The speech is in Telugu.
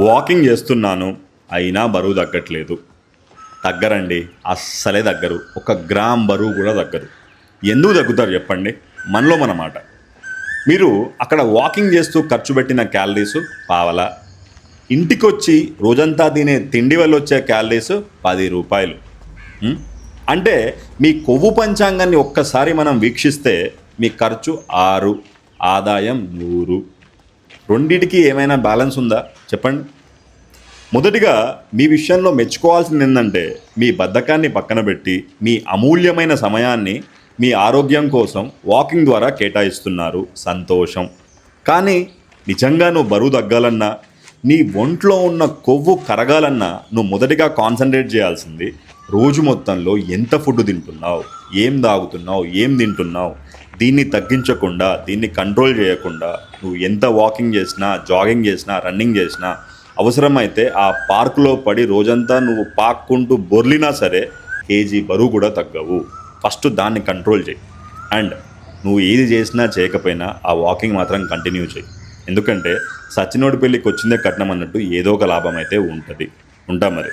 వాకింగ్ చేస్తున్నాను, అయినా బరువు తగ్గట్లేదు. తగ్గరండి, అస్సలే తగ్గరు. 1 గ్రామ్ బరువు కూడా తగ్గరు. ఎందుకు తగ్గుతారు చెప్పండి? మనలో మన మాట. మీరు అక్కడ వాకింగ్ చేస్తూ ఖర్చు పెట్టిన క్యాలరీస్ పావలా, ఇంటికొచ్చి రోజంతా తినే తిండి వల్ల వచ్చే క్యాలరీస్ ₹10. అంటే మీ కొవ్వు పంచాంగాన్ని ఒక్కసారి మనం వీక్షిస్తే మీ ఖర్చు 6, ఆదాయం 100. రెండిటికి ఏమైనా బ్యాలెన్స్ ఉందా చెప్పండి? మొదటిగా మీ విషయంలో మెచ్చుకోవాల్సింది ఏంటంటే మీ బద్ధకాన్ని పక్కన పెట్టి మీ అమూల్యమైన సమయాన్ని మీ ఆరోగ్యం కోసం వాకింగ్ ద్వారా కేటాయిస్తున్నారు. సంతోషం. కానీ నిజంగా నువ్వు బరువు తగ్గాలన్నా, నీ ఒంట్లో ఉన్న కొవ్వు కరగాలన్నా నువ్వు మొదటిగా కాన్సన్ట్రేట్ చేయాల్సింది రోజు మొత్తంలో ఎంత ఫుడ్ తింటున్నావు, ఏం తాగుతున్నావు, ఏం తింటున్నావు. దీన్ని తగ్గించకుండా, దీన్ని కంట్రోల్ చేయకుండా నువ్వు ఎంత వాకింగ్ చేసినా, జాగింగ్ చేసినా, రన్నింగ్ చేసినా, అవసరమైతే ఆ పార్కులో పడి రోజంతా నువ్వు పాక్కుంటూ బొర్లినా సరే కేజీ బరువు కూడా తగ్గవు. ఫస్ట్ దాన్ని కంట్రోల్ చేయి. అండ్ నువ్వు ఏది చేసినా చేయకపోయినా ఆ వాకింగ్ మాత్రం కంటిన్యూ చేయి. ఎందుకంటే సచ్చినోడి పెళ్ళికి వచ్చిందే కట్నం అన్నట్టు ఏదో ఒక లాభం అయితే ఉంటుంది. ఉంటా మరి.